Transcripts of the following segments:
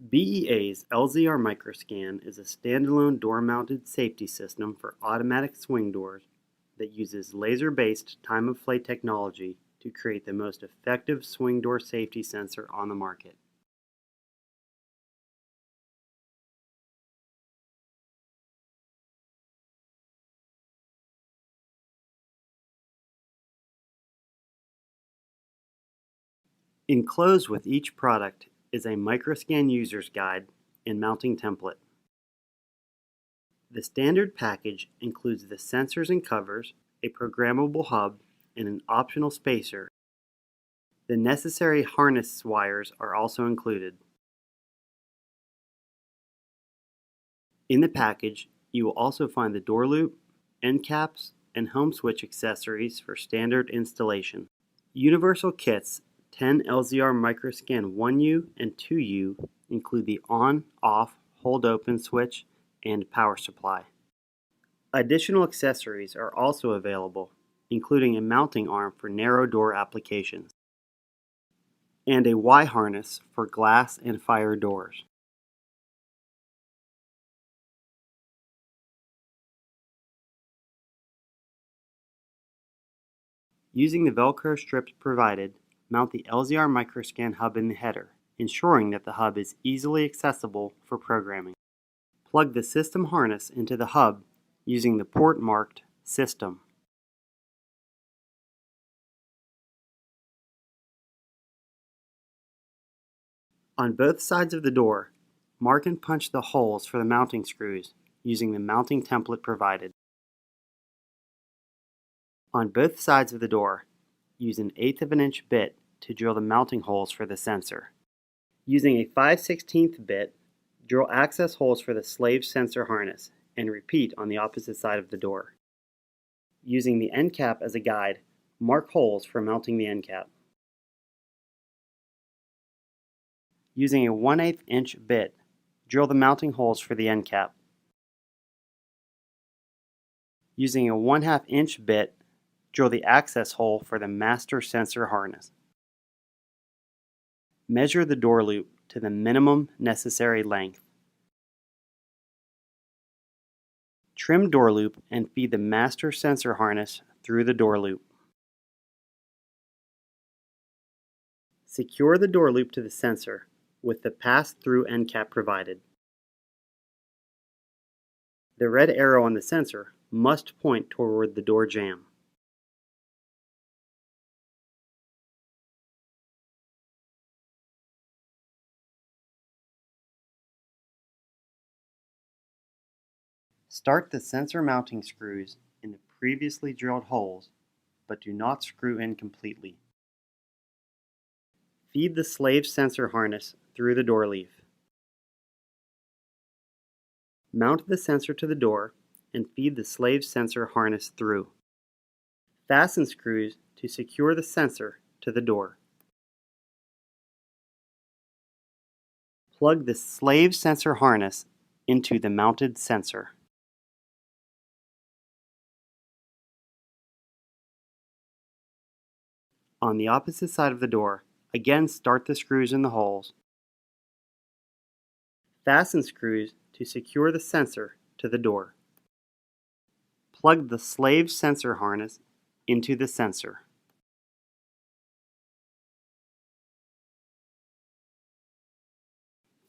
BEA's LZR-MICROSCAN is a standalone door-mounted safety system for automatic swing doors that uses laser-based time-of-flight technology to create the most effective swing door safety sensor on the market. Enclosed with each product is a MicroScan user's guide and mounting template. The standard package includes the sensors and covers, a programmable hub, and an optional spacer. The necessary harness wires are also included. In the package, you will also find the door loop, end caps, and home switch accessories for standard installation. Universal kits 10 LZR MicroScan 1U and 2U include the on, off, hold open switch and power supply. Additional accessories are also available, including a mounting arm for narrow door applications and a Y harness for glass and fire doors. Using the Velcro strips provided, mount the LZR MicroScan hub in the header, ensuring that the hub is easily accessible for programming. Plug the system harness into the hub using the port marked System. On both sides of the door, mark and punch the holes for the mounting screws using the mounting template provided. On both sides of the door, use an 1/8 of an inch bit to drill the mounting holes for the sensor. Using a 5/16 bit, drill access holes for the slave sensor harness and repeat on the opposite side of the door. Using the end cap as a guide, mark holes for mounting the end cap. Using a 1/8 inch bit, drill the mounting holes for the end cap. Using a 1/2 inch bit, drill the access hole for the master sensor harness. Measure the door loop to the minimum necessary length. Trim door loop and feed the master sensor harness through the door loop. Secure the door loop to the sensor with the pass-through end cap provided. The red arrow on the sensor must point toward the door jamb. Start the sensor mounting screws in the previously drilled holes, but do not screw in completely. Feed the slave sensor harness through the door leaf. Mount the sensor to the door and feed the slave sensor harness through. Fasten screws to secure the sensor to the door. Plug the slave sensor harness into the mounted sensor. On the opposite side of the door, again start the screws in the holes. Fasten screws to secure the sensor to the door. Plug the slave sensor harness into the sensor.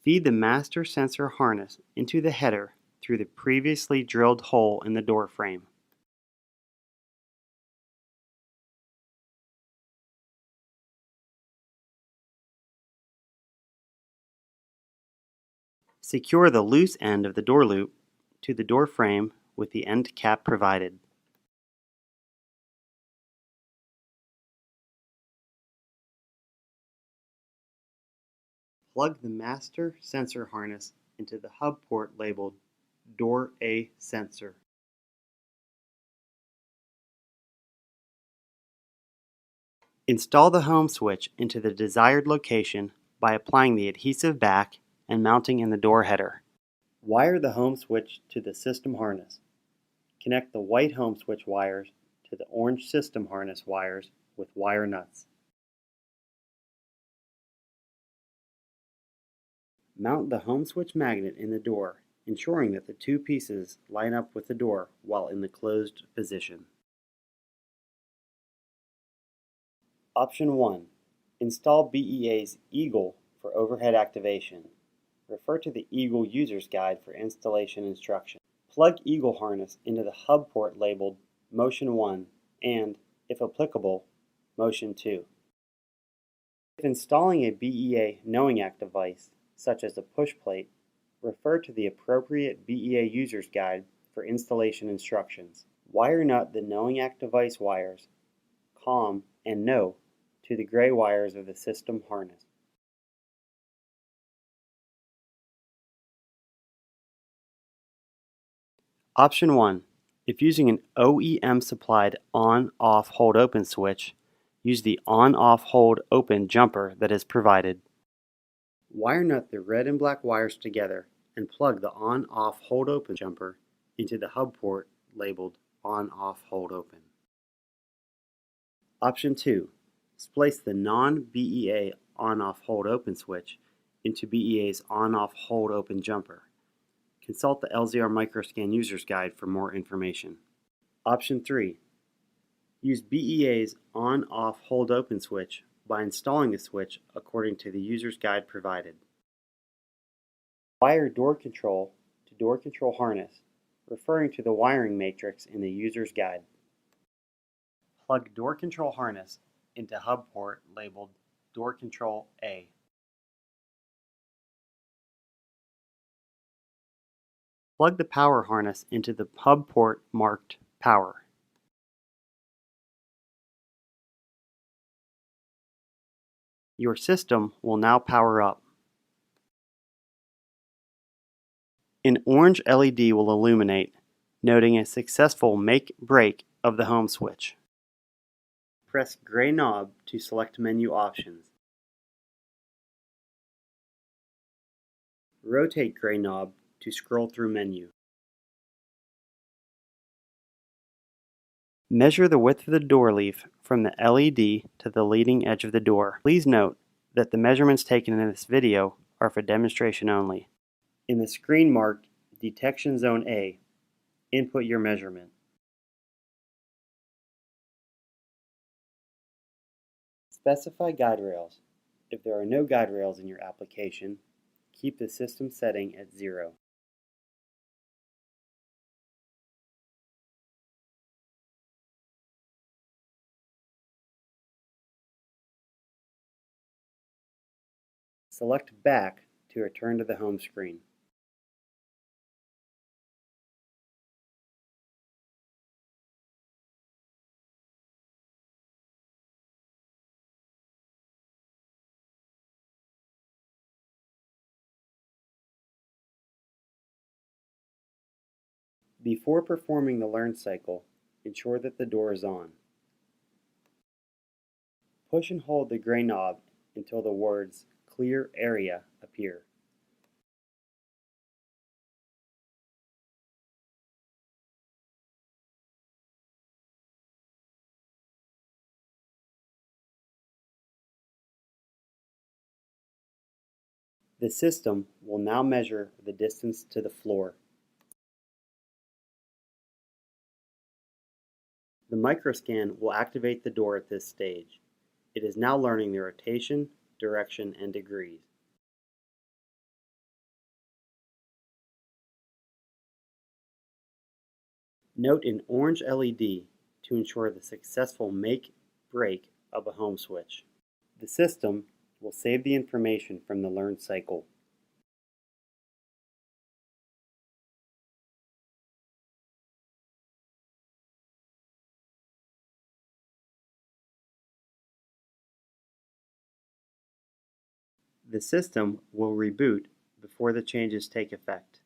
Feed the master sensor harness into the header through the previously drilled hole in the door frame. Secure the loose end of the door loop to the door frame with the end cap provided. Plug the master sensor harness into the hub port labeled Door A Sensor. Install the home switch into the desired location by applying the adhesive back and mounting in the door header. Wire the home switch to the system harness. Connect the white home switch wires to the orange system harness wires with wire nuts. Mount the home switch magnet in the door, ensuring that the two pieces line up with the door while in the closed position. Option 1. Install BEA's Eagle for overhead activation. Refer to the Eagle User's Guide for installation instructions. Plug Eagle harness into the hub port labeled Motion 1 and, if applicable, Motion 2. If installing a BEA knowing act device, such as a push plate, refer to the appropriate BEA User's Guide for installation instructions. Wire nut the knowing act device wires, COM and NO, to the gray wires of the system harness. Option 1. If using an OEM supplied on-off hold-open switch, use the on-off hold-open jumper that is provided. Wire nut the red and black wires together and plug the on-off hold-open jumper into the hub port labeled on-off hold-open. Option 2. Splice the non-BEA on-off hold-open switch into BEA's on-off hold-open jumper. Consult the LZR-MICROSCAN User's Guide for more information. Option 3. Use BEA's on-off hold-open switch by installing the switch according to the User's Guide provided. Wire door control to door control harness, referring to the wiring matrix in the User's Guide. Plug door control harness into hub port labeled Door Control A. Plug the power harness into the hub port marked Power. Your system will now power up. An orange LED will illuminate, noting a successful make-break of the home switch. Press gray knob to select menu options. Rotate gray knob to scroll through menu. Measure the width of the door leaf from the LED to the leading edge of the door. Please note that the measurements taken in this video are for demonstration only. In the screen marked Detection Zone A, input your measurement. Specify guide rails. If there are no guide rails in your application, keep the system setting at 0. Select Back to return to the home screen. Before performing the learn cycle, ensure that the door is on. Push and hold the gray knob until the words Clear Area appear. The system will now measure the distance to the floor. The microscan will activate the door at this stage. It is now learning the rotation, direction, and degrees. Note an orange LED to ensure the successful make-break of a home switch. The system will save the information from the learn cycle. The system will reboot before the changes take effect.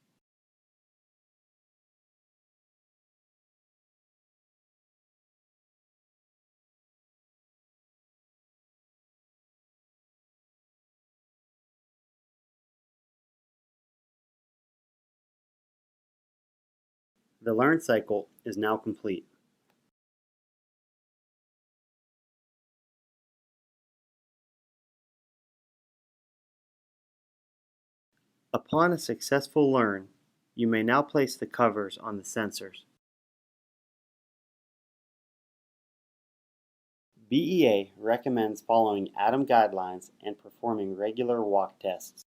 The learn cycle is now complete. Upon a successful learn, you may now place the covers on the sensors. BEA recommends following ADAM guidelines and performing regular walk tests.